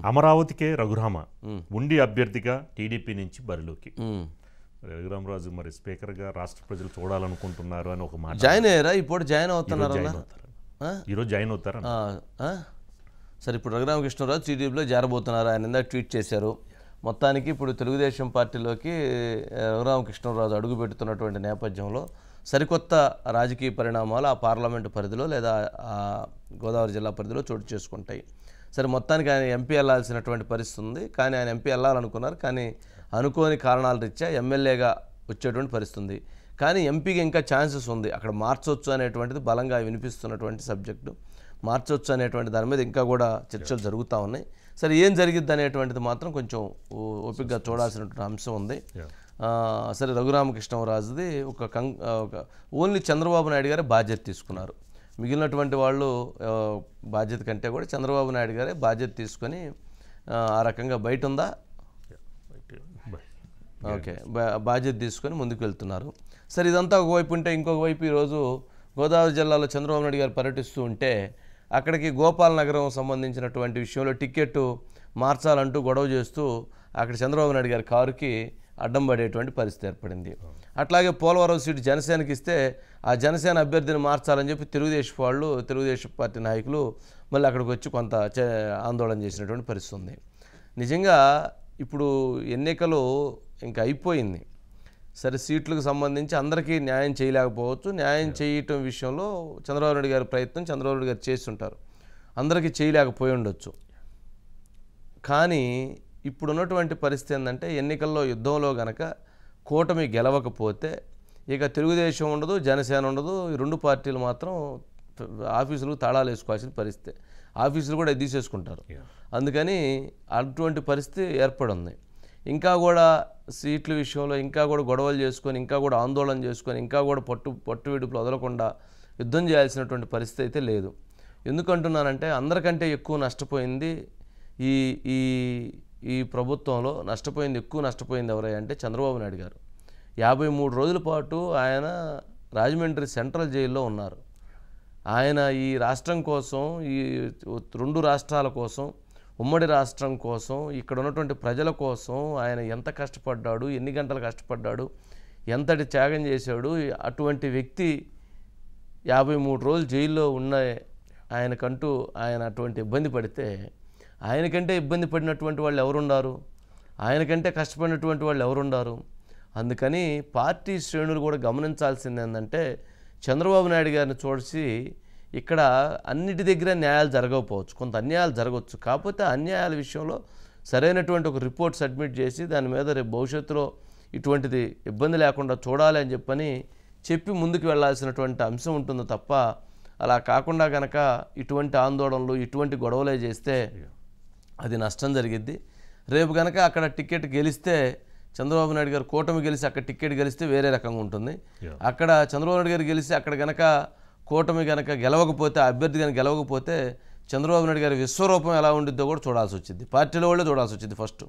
అమరావతికే రఘురామ ఉండి అభ్యర్థిగా టీడీపీ నుంచి బరిలోకి. రఘురామరాజు మరి స్పీకర్గా రాష్ట్ర ప్రజలు చూడాలనుకుంటున్నారు అని ఒక మాట. జాయిన్ అయ్యారా? ఇప్పుడు జాయిన్ అవుతున్నారు, ఈరోజు జాయిన్ అవుతారా? సరే, ఇప్పుడు రఘురామకృష్ణరాజు టీడీపీలో చేరబోతున్నారు. ఆయన ఇందాక ట్వీట్ చేశారు. మొత్తానికి ఇప్పుడు తెలుగుదేశం పార్టీలోకి రఘురామకృష్ణరాజు అడుగు పెడుతున్నటువంటి నేపథ్యంలో సరికొత్త రాజకీయ పరిణామాలు ఆ పార్లమెంటు పరిధిలో లేదా గోదావరి జిల్లా పరిధిలో చోటు చేసుకుంటాయి. సరే, మొత్తానికి ఆయన ఎంపీ వెళ్లాల్సినటువంటి పరిస్థితి ఉంది. కానీ ఆయన ఎంపీ వెళ్ళాలనుకున్నారు, కానీ అనుకోని కారణాల రీత్యా ఎమ్మెల్యేగా వచ్చేటువంటి పరిస్థితి ఉంది. కానీ ఎంపీకి ఇంకా ఛాన్సెస్ ఉంది. అక్కడ మార్చొచ్చు అనేటువంటిది బలంగా వినిపిస్తున్నటువంటి సబ్జెక్టు. మార్చొచ్చు అనేటువంటి దాని మీద ఇంకా కూడా చర్చలు జరుగుతూ ఉన్నాయి. సరే, ఏం జరిగిద్ది అనేటువంటిది మాత్రం కొంచెం ఓపికగా చూడాల్సినటువంటి అంశం ఉంది. సరే, రఘురామకృష్ణరాజుది ఒక ఓన్లీ చంద్రబాబు నాయుడు గారే బాధ్యత తీసుకున్నారు. మిగిలినటువంటి వాళ్ళు బాధ్యత కంటే కూడా చంద్రబాబు నాయుడు గారే బాధ్యత తీసుకొని ఆ రకంగా బయట ఉందా ఓకే బాధ్యత తీసుకొని ముందుకు వెళ్తున్నారు. సరే, ఇదంతా ఒకవైపు ఉంటే ఇంకొక వైపు ఈరోజు గోదావరి జిల్లాలో చంద్రబాబు నాయుడు గారు పర్యటిస్తూ ఉంటే అక్కడికి గోపాలనగరం సంబంధించినటువంటి విషయంలో టికెట్ మార్చాలంటూ గొడవ చేస్తూ అక్కడ చంద్రబాబు నాయుడు గారి కారుకి అడ్డం పడేటువంటి పరిస్థితి ఏర్పడింది. అట్లాగే పోలవరం సీటు జనసేనకి ఇస్తే ఆ జనసేన అభ్యర్థిని మార్చాలని చెప్పి తెలుగుదేశం పార్టీ నాయకులు మళ్ళీ అక్కడికి వచ్చి కొంత ఆందోళన చేసినటువంటి పరిస్థితి ఉంది. నిజంగా ఇప్పుడు ఎన్నికలు ఇంకా అయిపోయింది. సరే, సీట్లకు సంబంధించి అందరికీ న్యాయం చేయలేకపోవచ్చు. న్యాయం చేయటం విషయంలో చంద్రబాబు నాయుడు గారి ప్రయత్నం చంద్రబాబు నాయుడు గారు చేస్తుంటారు. అందరికీ చేయలేకపోయి ఉండొచ్చు. కానీ ఇప్పుడున్నటువంటి పరిస్థితి ఏంటంటే ఎన్నికల్లో యుద్ధంలో గనక కూటమి గెలవకపోతే ఇక తెలుగుదేశం ఉండదు, జనసేన ఉండదు. ఈ రెండు పార్టీలు మాత్రం ఆఫీసులకు తాళాలు వేసుకోవాల్సిన పరిస్థితి. ఆఫీసులు కూడా తీసేసుకుంటారు. అందుకని అటువంటి పరిస్థితి ఏర్పడింది. ఇంకా కూడా సీట్ల విషయంలో ఇంకా కూడా గొడవలు చేసుకొని ఇంకా కూడా ఆందోళన చేసుకొని ఇంకా కూడా పట్టు విడుపులు వదలకుండా యుద్ధం చేయాల్సినటువంటి పరిస్థితి అయితే లేదు. ఎందుకంటున్నానంటే అందరికంటే ఎక్కువ నష్టపోయింది ఈ ప్రభుత్వంలో ఎక్కువ నష్టపోయింది ఎవరంటే చంద్రబాబు నాయుడు గారు. 53 రోజుల పాటు ఆయన రాజమండ్రి సెంట్రల్ జైల్లో ఉన్నారు. ఆయన ఈ రాష్ట్రం కోసం, ఈ రెండు రాష్ట్రాల కోసం, ఉమ్మడి రాష్ట్రం కోసం, ఇక్కడ ఉన్నటువంటి ప్రజల కోసం ఆయన ఎంత కష్టపడ్డాడు, ఎన్ని గంటలు కష్టపడ్డాడు, ఎంతటి త్యాగం చేశాడు. అటువంటి వ్యక్తి 53 రోజులు జైల్లో ఉన్న ఆయనకంటూ ఆయన అటువంటి ఇబ్బంది పడితే ఆయనకంటే ఇబ్బంది పడినటువంటి వాళ్ళు ఎవరున్నారు? ఆయనకంటే కష్టపడినటువంటి వాళ్ళు ఎవరున్నారు? అందుకని పార్టీ శ్రేణులు కూడా గమనించాల్సింది ఏంటంటే చంద్రబాబు నాయుడు గారిని చూసి ఇక్కడ అన్నిటి దగ్గర న్యాయాలు జరగకపోవచ్చు, కొంత అన్యాయాలు జరగవచ్చు. కాకపోతే అన్యాయాల విషయంలో సరైనటువంటి ఒక రిపోర్ట్ సబ్మిట్ చేసి దాని మీద రేపు భవిష్యత్తులో ఇటువంటిది ఇబ్బంది లేకుండా చూడాలి అని చెప్పి ముందుకు వెళ్ళాల్సినటువంటి అంశం ఉంటుంది తప్ప అలా కాకుండా కనుక ఇటువంటి ఆందోళనలు ఇటువంటి గొడవలే చేస్తే అది నష్టం జరిగిద్ది. రేపు కనుక అక్కడ టికెట్ గెలిస్తే చంద్రబాబు నాయుడు గారు కూటమి గెలిచి అక్కడ టికెట్ గెలిస్తే వేరే రకంగా ఉంటుంది. అక్కడ చంద్రబాబు నాయుడు గారు గెలిచి అక్కడ కనుక కూటమి కనుక గెలవకపోతే, అభ్యర్థి కనుక గెలవకపోతే చంద్రబాబు నాయుడు గారి విశ్వరూపం ఎలా ఉండిద్దో కూడా చూడాల్సి వచ్చింది. పార్టీలో వాళ్ళే చూడాల్సి వచ్చింది ఫస్ట్.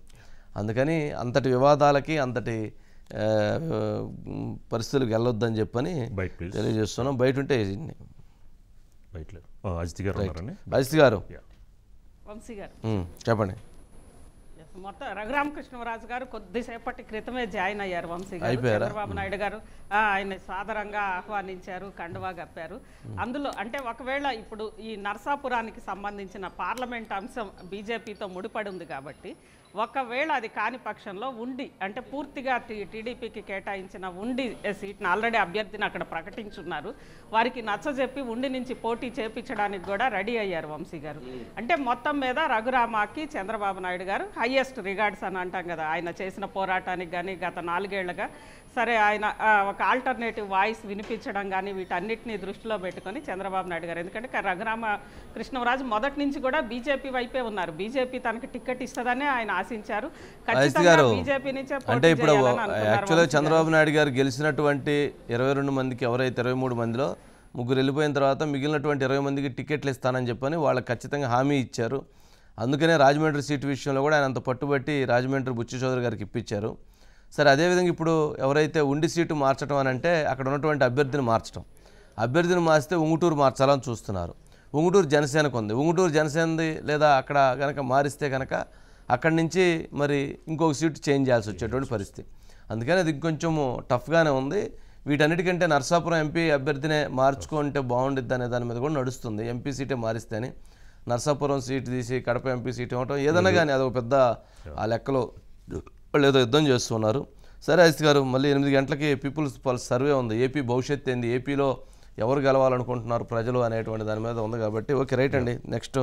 అందుకని అంతటి వివాదాలకి అంతటి పరిస్థితులకు వెళ్ళొద్దని చెప్పని తెలియజేస్తున్నాం. బయట ఉంటే అజిత్ గారు చెప్పండి. మొత్తం రఘురామకృష్ణరాజు గారు కొద్దిసేపటి క్రితమే జాయిన్ అయ్యారు. వంశీ గారు చంద్రబాబు నాయుడు గారు ఆయన సాదరంగా ఆహ్వానించారు, కండువా కప్పారు. అందులో అంటే ఒకవేళ ఇప్పుడు ఈ నరసాపురానికి సంబంధించిన పార్లమెంట్ అంశం బీజేపీతో ముడిపడి ఉంది కాబట్టి ఒకవేళ అది కాని పక్షంలో ఉండి అంటే పూర్తిగా టీడీపీకి కేటాయించిన ఉండి సీట్ని ఆల్రెడీ అభ్యర్థిని అక్కడ ప్రకటించున్నారు. వారికి నచ్చజెప్పి ఉండి నుంచి పోటీ చేపించడానికి కూడా రెడీ అయ్యారు వంశీ గారు. అంటే మొత్తం మీద రఘురామకి చంద్రబాబు నాయుడు గారు హైయెస్ట్ రిగార్డ్స్ అని అంటాం కదా. ఆయన చేసిన పోరాటానికి కానీ గత 4 ఏళ్లుగా సరే ఆయన ఒక ఆల్టర్నేటివ్ వాయిస్ వినిపించడం కానీ వీటన్నిటిని దృష్టిలో పెట్టుకొని చంద్రబాబు నాయుడు గారు, ఎందుకంటే రఘురామకృష్ణరాజు మొదటి నుంచి కూడా బీజేపీ వైపే ఉన్నారు. బీజేపీ తనకి టికెట్ ఇస్తుందని ఆయన ఆశించారు. బీజేపీ నుంచే అంటే ఇప్పుడు యాక్చువల్గా చంద్రబాబు నాయుడు గారు గెలిచినటువంటి 22 మందికి ఎవరైతే 23 మందిలో 3 వెళ్ళిపోయిన తర్వాత మిగిలినటువంటి 20 మందికి టికెట్లు ఇస్తానని చెప్పని వాళ్ళకి ఖచ్చితంగా హామీ ఇచ్చారు. అందుకనే రాజమండ్రి సీటు విషయంలో కూడా ఆయన అంత పట్టుబట్టి రాజమండ్రి బుచ్చి చౌదరి గారికి ఇప్పించారు. సరే, అదేవిధంగా ఇప్పుడు ఎవరైతే ఉండి సీటు మార్చడం అని అంటే అక్కడ ఉన్నటువంటి అభ్యర్థిని మార్చడం, అభ్యర్థిని మార్చితే ఉంగుటూరు మార్చాలని చూస్తున్నారు. ఉంగుటూరు జనసేనకు ఉంది. ఉంగుటూరు జనసేనది లేదా అక్కడ కనుక మారిస్తే కనుక అక్కడి నుంచి మరి ఇంకొక సీటు చేంజ్ చేయాల్సి వచ్చేటువంటి పరిస్థితి. అందుకని అది ఇంకొంచెము టఫ్గానే ఉంది. వీటన్నిటికంటే నరసాపురం ఎంపీ అభ్యర్థినే మార్చుకుంటే బాగుండిద్ది అనే దాని మీద కూడా నడుస్తుంది. ఎంపీ సీటే మారిస్తేనే నరసాపురం సీటు తీసి కడప ఎంపీ సీటు ఇవ్వటం ఏదన్నా కానీ అదొక పెద్ద ఆ లెక్కలో వాళ్ళు ఏదో యుద్ధం చేస్తున్నారు. సరే అజిత్ గారు, మళ్ళీ 8 గంటలకి పీపుల్స్ పల్స్ సర్వే ఉంది. ఏపీ భవిష్యత్తు ఏంది, ఏపీలో ఎవరు గెలవాలనుకుంటున్నారు ప్రజలు అనేటువంటి దాని మీద ఉంది కాబట్టి ఓకే రైట్ అండి. నెక్స్ట్